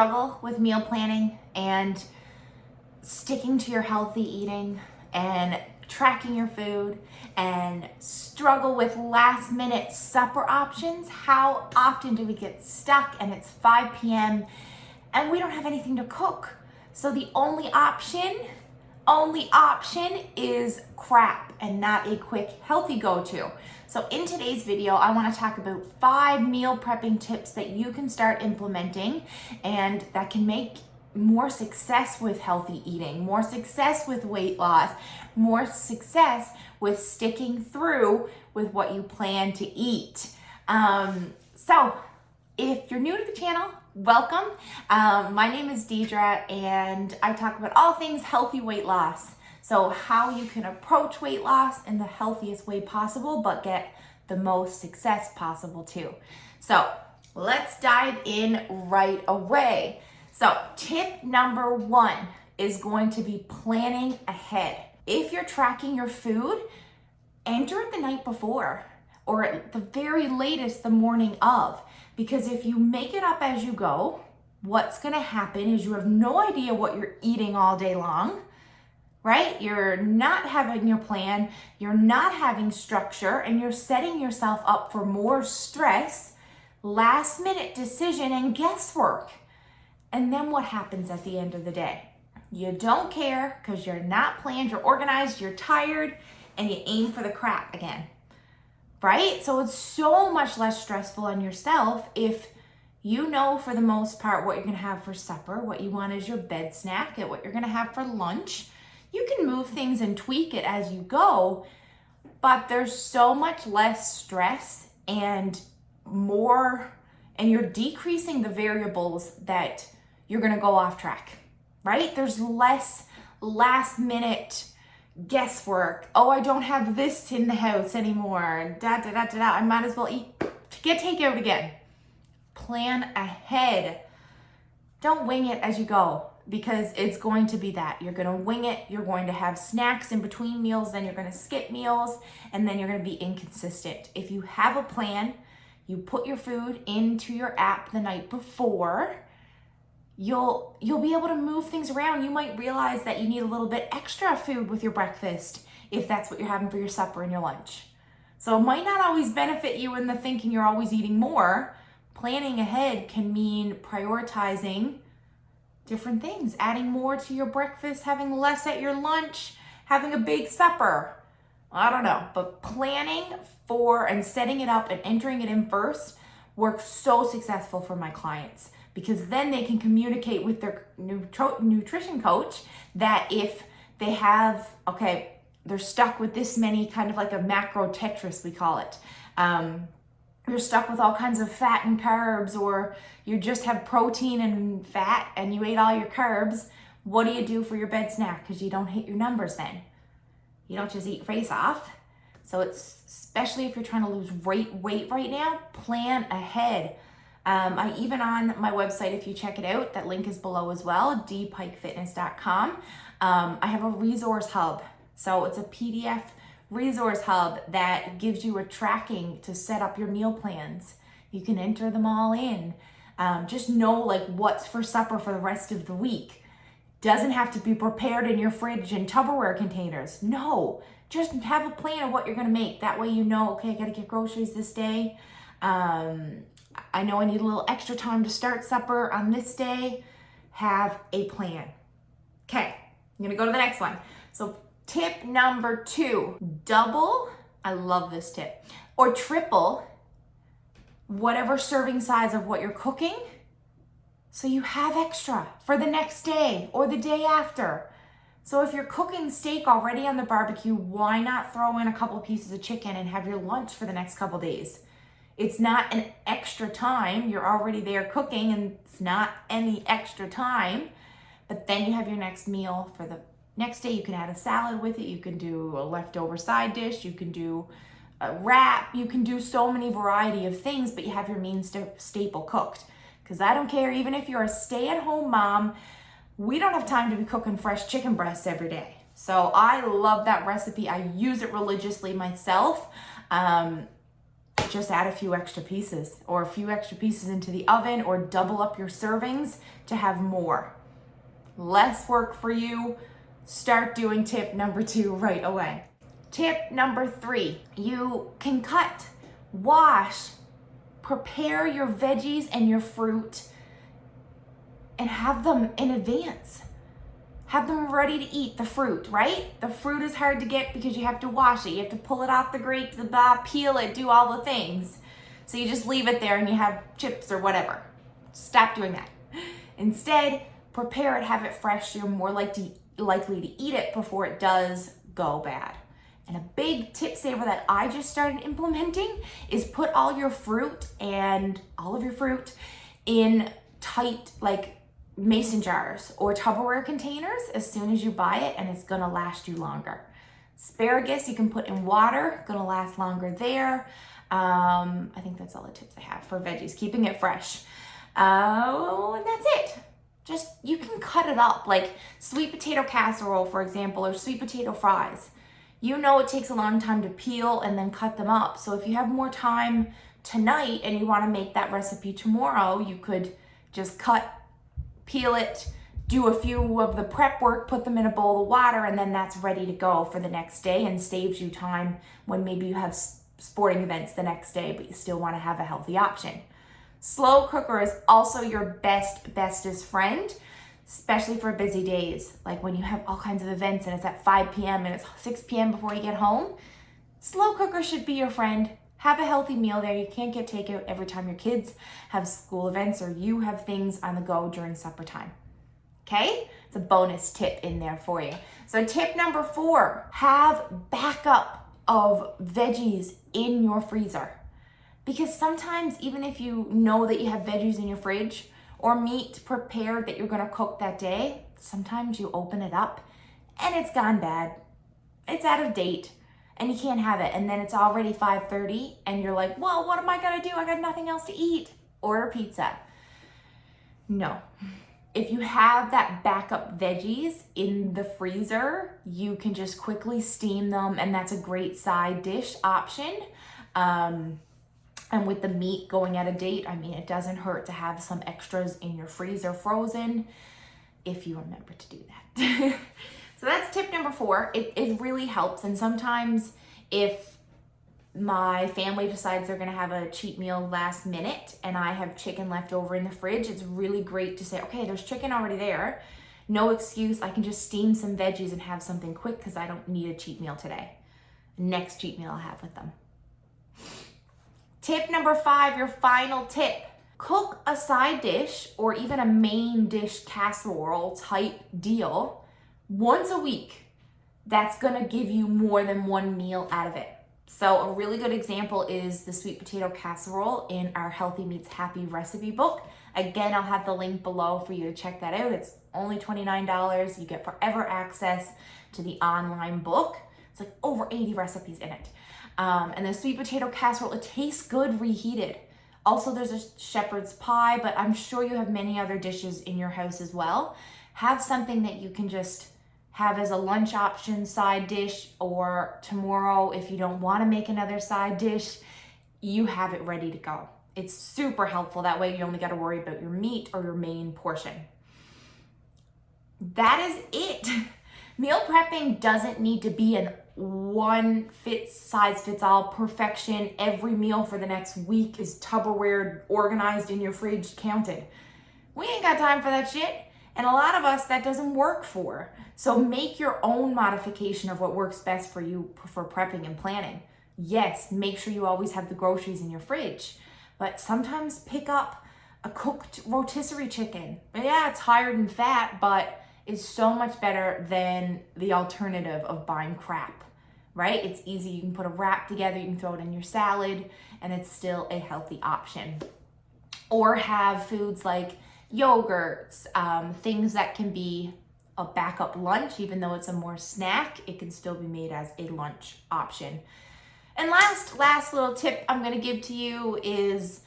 struggle with meal planning and sticking to your healthy eating and tracking your food and struggle with last minute supper options, how often do we get stuck and it's 5 p.m. and we don't have anything to cook? So the only option is crap and not a quick, healthy go-to. So in today's video, I want to talk about 5 meal prepping tips that you can start implementing and that can make more success with healthy eating, more success with weight loss, more success with sticking through with what you plan to eat. So if you're new to the channel, welcome. My name is Deidre and I talk about all things healthy weight loss. So how you can approach weight loss in the healthiest way possible, but get the most success possible too. So let's dive in right away. So tip number 1 is going to be planning ahead. If you're tracking your food, enter it the night before or at the very latest the morning of, because if you make it up as you go, what's gonna happen is you have no idea what you're eating all day long, right? You're not having your plan, you're not having structure, and you're setting yourself up for more stress, last minute decision, and guesswork. And then what happens at the end of the day? You don't care because you're not planned, you're organized, you're tired, and you aim for the crap again, right? So it's so much less stressful on yourself if you know for the most part what you're gonna have for supper, what you want as your bed snack, and what you're gonna have for lunch. You can move things and tweak it as you go, but there's so much less stress and you're decreasing the variables that you're gonna go off track, right? There's less last minute guesswork. Oh, I don't have this in the house anymore. I might as well get takeout again. Plan ahead. Don't wing it as you go, because it's going to be that. You're gonna wing it, you're going to have snacks in between meals, then you're gonna skip meals, and then you're gonna be inconsistent. If you have a plan, you put your food into your app the night before, you'll be able to move things around. You might realize that you need a little bit extra food with your breakfast if that's what you're having for your supper and your lunch. So it might not always benefit you in the thinking you're always eating more. Planning ahead can mean prioritizing different things, adding more to your breakfast, having less at your lunch, having a big supper. I don't know, but planning for and setting it up and entering it in first works so successful for my clients, because then they can communicate with their nutrition coach that if they have, they're stuck with this many, kind of like a macro Tetris, we call it. You're stuck with all kinds of fat and carbs, or you just have protein and fat and you ate all your carbs. What do you do for your bed snack? Because you don't hit your numbers then. You don't just eat face off. So it's, especially if you're trying to lose weight right now, plan ahead. I even on my website, if you check it out, that link is below as well, dpikefitness.com. I have a resource hub. So it's a PDF resource hub that gives you a tracking to set up your meal plans. You can enter them all in. Just know like what's for supper for the rest of the week. Doesn't have to be prepared in your fridge in Tupperware containers. No, just have a plan of what you're gonna make. That way you know, okay, I gotta get groceries this day. I know I need a little extra time to start supper on this day. Have a plan. Okay, I'm gonna go to the next one. So tip number 2, double, I love this tip, or triple whatever serving size of what you're cooking, so you have extra for the next day or the day after. So if you're cooking steak already on the barbecue, why not throw in a couple pieces of chicken and have your lunch for the next couple days? It's not an extra time. You're already there cooking and it's not any extra time, but then you have your next meal for the next day. You can add a salad with it. You can do a leftover side dish. You can do a wrap. You can do so many variety of things, but you have your main staple cooked. Because I don't care, even if you're a stay-at-home mom, we don't have time to be cooking fresh chicken breasts every day. So I love that recipe. I use it religiously myself. just add a few extra pieces or a few extra pieces into the oven, or double up your servings to have more. Less work for you. Start doing tip number 2 right away. Tip number 3, you can cut, wash, prepare your veggies and your fruit and have them in advance. Have them ready to eat, the fruit, right? The fruit is hard to get because you have to wash it. You have to pull it off the grape, peel it, do all the things. So you just leave it there and you have chips or whatever. Stop doing that. Instead, prepare it, have it fresh, so you're more likely to eat it before it does go bad. And a big tip saver that I just started implementing is put all your fruit in tight, like mason jars or Tupperware containers as soon as you buy it, and it's gonna last you longer. Asparagus you can put in water, gonna last longer there. I think that's all the tips I have for veggies, keeping it fresh. And that's it. Just, you can cut it up, like sweet potato casserole, for example, or sweet potato fries. You know it takes a long time to peel and then cut them up. So if you have more time tonight and you wanna make that recipe tomorrow, you could just cut, peel it, do a few of the prep work, put them in a bowl of water, and then that's ready to go for the next day, and saves you time when maybe you have sporting events the next day, but you still want to have a healthy option. Slow cooker is also your bestest friend, especially for busy days. Like when you have all kinds of events and it's at 5 p.m. and it's 6 p.m. before you get home. Slow cooker should be your friend. Have a healthy meal there. You can't get takeout every time your kids have school events or you have things on the go during supper time. Okay? It's a bonus tip in there for you. So tip number 4, have backup of veggies in your freezer. Because sometimes even if you know that you have veggies in your fridge or meat prepared that you're gonna cook that day, sometimes you open it up and it's gone bad. It's out of date. And you can't have it, and then it's already 5:30 and you're like, well, what am I gonna do? I got nothing else to eat. Order pizza. No. If you have that backup veggies in the freezer, you can just quickly steam them, and that's a great side dish option. And with the meat going out of date, I mean, it doesn't hurt to have some extras in your freezer frozen if you remember to do that. So that's tip number 4. It really helps. And sometimes if my family decides they're gonna have a cheat meal last minute and I have chicken left over in the fridge, it's really great to say, okay, there's chicken already there. No excuse, I can just steam some veggies and have something quick because I don't need a cheat meal today. Next cheat meal I'll have with them. Tip number 5, your final tip. Cook a side dish or even a main dish casserole type deal once a week. That's gonna give you more than one meal out of it. So a really good example is the sweet potato casserole in our Healthy Meats Happy recipe book. Again, I'll have the link below for you to check that out. It's only $29. You get forever access to the online book. It's like over 80 recipes in it. And the sweet potato casserole, it tastes good reheated. Also, there's a shepherd's pie, but I'm sure you have many other dishes in your house as well. Have something that you can just have as a lunch option side dish, or tomorrow, if you don't want to make another side dish, you have it ready to go. It's super helpful. That way you only got to worry about your meat or your main portion. That is it. Meal prepping doesn't need to be an one size fits all perfection. Every meal for the next week is Tupperware organized in your fridge counted. We ain't got time for that shit. And a lot of us, that doesn't work for. So make your own modification of what works best for you for prepping and planning. Yes, make sure you always have the groceries in your fridge, but sometimes pick up a cooked rotisserie chicken. Yeah, it's higher in fat, but it's so much better than the alternative of buying crap, right? It's easy. You can put a wrap together, you can throw it in your salad, and it's still a healthy option. Or have foods like yogurts, things that can be a backup lunch. Even though it's a more snack, it can still be made as a lunch option. And last little tip I'm going to give to you is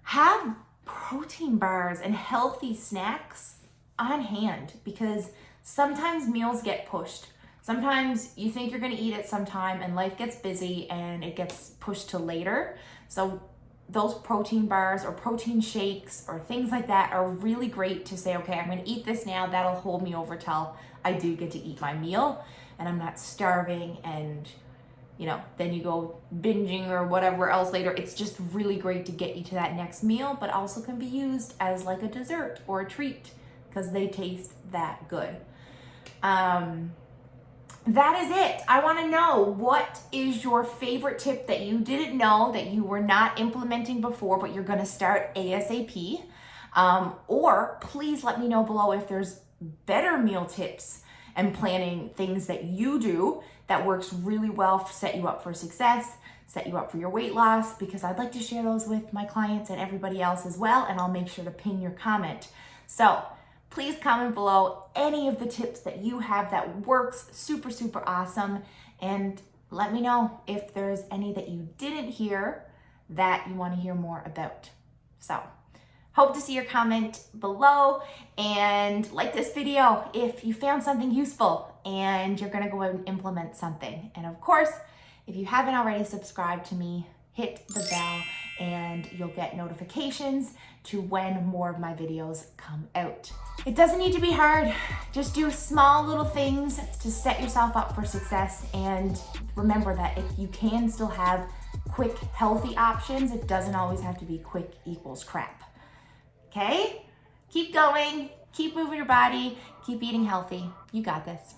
have protein bars and healthy snacks on hand, because sometimes meals get pushed. Sometimes you think you're gonna eat it sometime and life gets busy and it gets pushed to later. So those protein bars or protein shakes or things like that are really great to say, okay, I'm gonna eat this now. That'll hold me over till I do get to eat my meal and I'm not starving and then you go binging or whatever else later. It's just really great to get you to that next meal, but also can be used as like a dessert or a treat because they taste that good. That is it. I want to know, what is your favorite tip that you didn't know that you were not implementing before, but you're going to start ASAP? Or please let me know below if there's better meal tips and planning things that you do that works really well to set you up for success, set you up for your weight loss, because I'd like to share those with my clients and everybody else as well, and I'll make sure to pin your comment. So please comment below any of the tips that you have that works super, super awesome, and let me know if there's any that you didn't hear that you want to hear more about. So hope to see your comment below, and like this video if you found something useful and you're gonna go out and implement something. And of course, if you haven't already subscribed to me, hit the bell and you'll get notifications to when more of my videos come out. It doesn't need to be hard. Just do small little things to set yourself up for success. And remember that if you can still have quick, healthy options, it doesn't always have to be quick equals crap. Okay? Keep going, keep moving your body, keep eating healthy. You got this.